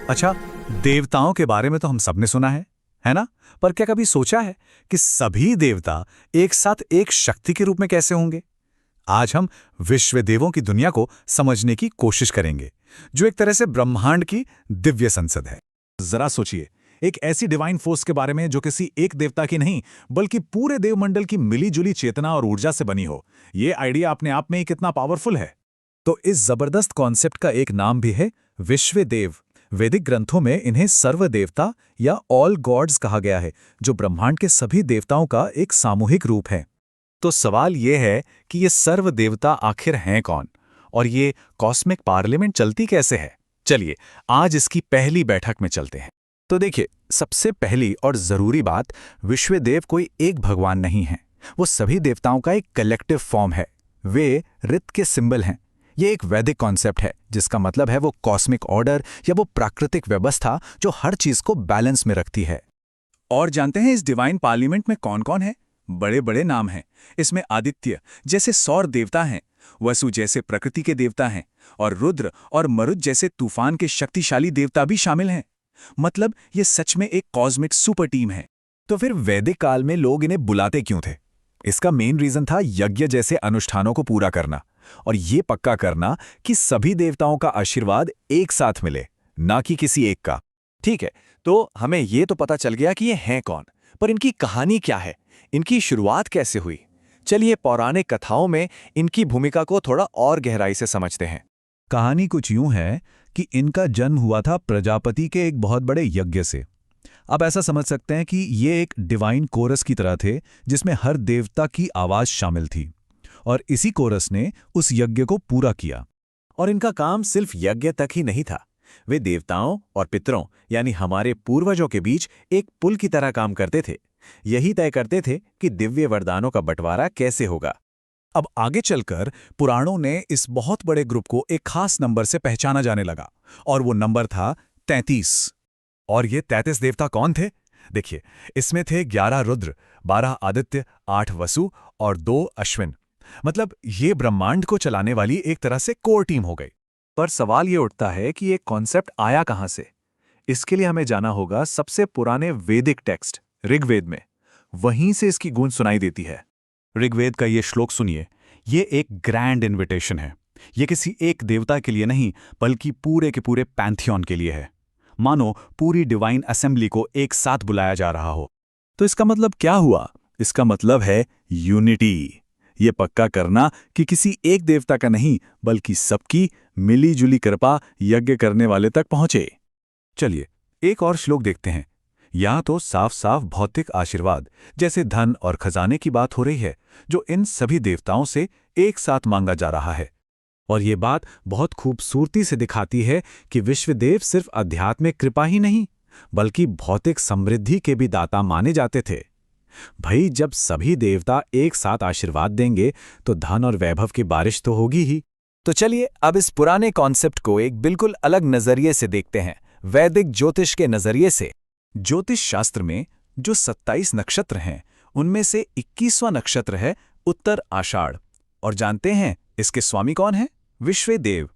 अच्छा, देवताओं के बारे में तो हम सबने सुना है ना? पर क्या कभी सोचा है कि सभी देवता एक साथ एक शक्ति के रूप में कैसे होंगे? आज हम विश्व देवों की दुनिया को समझने की कोशिश करेंगे, जो एक तरह से ब्रह्मांड की दिव्य संसद है। जरा सोचिए, एक ऐसी डिवाइन फोर्स के बारे में जो किसी एक देवता की नहीं, बल्कि पूरे देवमंडल की मिलीजुली चेतना और ऊर्जा से बनी हो। ये आइडिया अपने आप में ही कितना पावरफुल है। तो इस जबरदस्त कॉन्सेप्ट का एक नाम भी है विश्व देव। वैदिक ग्रंथों में इन्हें सर्व देवता या ऑल गॉड्स कहा गया है, जो ब्रह्मांड के सभी देवताओं का एक सामूहिक रूप है। तो सवाल ये है कि ये सर्व देवता आखिर हैं कौन, और ये कॉस्मिक पार्लियामेंट चलती कैसे है? चलिए आज इसकी पहली बैठक में चलते हैं। तो देखिए, सबसे पहली और जरूरी बात, विश्वदेव कोई एक भगवान नहीं है, वो सभी देवताओं का एक कलेक्टिव फॉर्म है। वे ऋत के सिंबल हैं। ये एक वैदिक कॉन्सेप्ट है, जिसका मतलब है वो कॉस्मिक ऑर्डर या वो प्राकृतिक व्यवस्था जो हर चीज को बैलेंस में रखती है। और जानते हैं इस डिवाइन पार्लियामेंट में कौन कौन है? बड़े बड़े नाम हैं। इसमें आदित्य जैसे सौर देवता हैं, वसु जैसे प्रकृति के देवता हैं, और रुद्र और मरुत जैसे तूफान के शक्तिशाली देवता भी शामिल हैं। मतलब ये सच में एक कॉस्मिक सुपर टीम है। तो फिर वैदिक काल में लोग इन्हें बुलाते क्यों थे? इसका मेन रीजन था यज्ञ जैसे अनुष्ठानों को पूरा करना, और ये पक्का करना कि सभी देवताओं का आशीर्वाद एक साथ मिले, ना कि किसी एक का। ठीक है, तो हमें ये तो पता चल गया कि ये हैं कौन, पर इनकी कहानी क्या है, इनकी शुरुआत कैसे हुई? चलिए पौराणिक कथाओं में इनकी भूमिका को थोड़ा और गहराई से समझते हैं। कहानी कुछ यूं है कि इनका जन्म हुआ था प्रजापति के एक बहुत बड़े यज्ञ से। अब ऐसा समझ सकते हैं कि ये एक डिवाइन कोरस की तरह थे, जिसमें हर देवता की आवाज शामिल थी, और इसी कोरस ने उस यज्ञ को पूरा किया। और इनका काम सिर्फ यज्ञ तक ही नहीं था, वे देवताओं और पितरों यानी हमारे पूर्वजों के बीच एक पुल की तरह काम करते थे। यही तय करते थे कि दिव्य वरदानों का बंटवारा कैसे होगा। अब आगे चलकर पुराणों ने इस बहुत बड़े ग्रुप को एक खास नंबर से पहचाना जाने लगा, और वो नंबर था 33। और ये 33 देवता कौन थे? देखिए, इसमें थे 11 रुद्र, 12 आदित्य, 8 वसु और 2 अश्विन। मतलब ये ब्रह्मांड को चलाने वाली एक तरह से कोर टीम हो गई। पर सवाल ये उठता है कि ये कॉन्सेप्ट आया कहाँ से? इसके लिए हमें जाना होगा सबसे पुराने वैदिक टेक्स्ट ऋग्वेद में। वहीं से इसकी गूंज सुनाई देती है। ऋग्वेद का ये श्लोक सुनिए। ये एक ग्रैंड इन्विटेशन है। ये किसी एक देवता के लिए नहीं, बल्कि पूरे के पूरे पैंथियन के लिए है। मानो पूरी डिवाइन असेंबली को एक साथ बुलाया जा रहा हो। तो इसका मतलब क्या हुआ? इसका मतलब है यूनिटी। ये पक्का करना कि किसी एक देवता का नहीं, बल्कि सबकी मिलीजुली कृपा यज्ञ करने वाले तक पहुंचे। चलिए एक और श्लोक देखते हैं। यहाँ तो साफ साफ भौतिक आशीर्वाद जैसे धन और खजाने की बात हो रही है, जो इन सभी देवताओं से एक साथ मांगा जा रहा है। और ये बात बहुत खूबसूरती से दिखाती है कि विश्वदेव सिर्फ आध्यात्मिक कृपा ही नहीं, बल्कि भौतिक समृद्धि के भी दाता माने जाते थे। भाई, जब सभी देवता एक साथ आशीर्वाद देंगे तो धन और वैभव की बारिश तो होगी ही। तो चलिए अब इस पुराने कॉन्सेप्ट को एक बिल्कुल अलग नजरिए से देखते हैं, वैदिक ज्योतिष के नजरिए से। ज्योतिष शास्त्र में जो 27 नक्षत्र हैं, उनमें से 21वां नक्षत्र है उत्तर आषाढ़। और जानते हैं इसके स्वामी कौन है? विश्वदेव।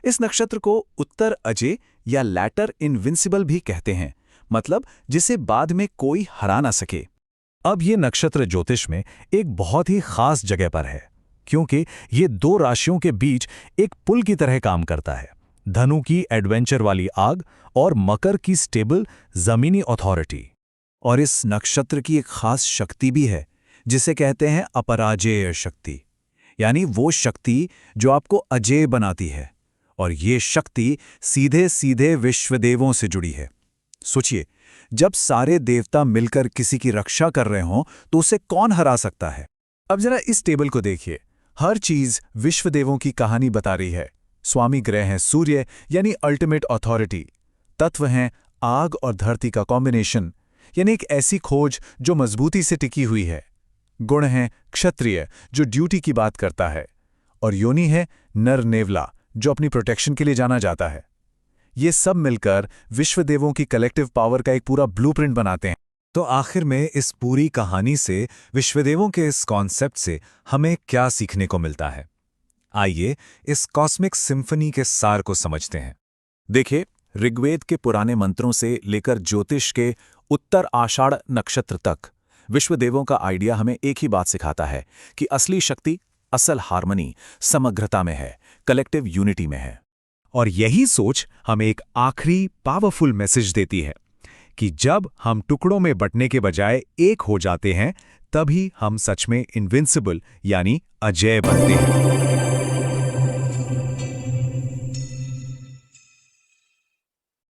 इस नक्षत्र को उत्तर अजय या लैटर इनविंसिबल भी कहते हैं, मतलब जिसे बाद में कोई हरा ना सके। अब ये नक्षत्र ज्योतिष में एक बहुत ही खास जगह पर है, क्योंकि ये दो राशियों के बीच एक पुल की तरह काम करता है। धनु की एडवेंचर वाली आग और मकर की स्टेबल जमीनी अथॉरिटी। और इस नक्षत्र की एक खास शक्ति भी है, जिसे कहते हैं अपराजेय शक्ति, यानी वो शक्ति जो आपको अजेय बनाती है। और ये शक्ति सीधे सीधे विश्वदेवों से जुड़ी है। सोचिए, जब सारे देवता मिलकर किसी की रक्षा कर रहे हों तो उसे कौन हरा सकता है? अब जरा इस टेबल को देखिए। हर चीज विश्वदेवों की कहानी बता रही है। स्वामी ग्रह हैं सूर्य, यानी अल्टीमेट अथॉरिटी। तत्व हैं आग और धरती का कॉम्बिनेशन, यानी एक ऐसी खोज जो मजबूती से टिकी हुई है। गुण हैं क्षत्रिय, जो ड्यूटी की बात करता है। और योनि है नर नेवला, जो अपनी प्रोटेक्शन के लिए जाना जाता है। ये सब मिलकर विश्वदेवों की कलेक्टिव पावर का एक पूरा ब्लूप्रिंट बनाते हैं। तो आखिर में इस पूरी कहानी से, विश्वदेवों के इस कॉन्सेप्ट से हमें क्या सीखने को मिलता है? आइए इस कॉस्मिक सिम्फनी के सार को समझते हैं। देखिए, ऋग्वेद के पुराने मंत्रों से लेकर ज्योतिष के उत्तर आषाढ़ नक्षत्र तक विश्वदेवों का आइडिया हमें एक ही बात सिखाता है कि असली शक्ति, असल हार्मनी समग्रता में है, कलेक्टिव यूनिटी में है। और यही सोच हमें एक आखिरी पावरफुल मैसेज देती है कि जब हम टुकड़ों में बंटने के बजाय एक हो जाते हैं, तभी हम सच में इनविंसिबल यानी अजेय बनते हैं।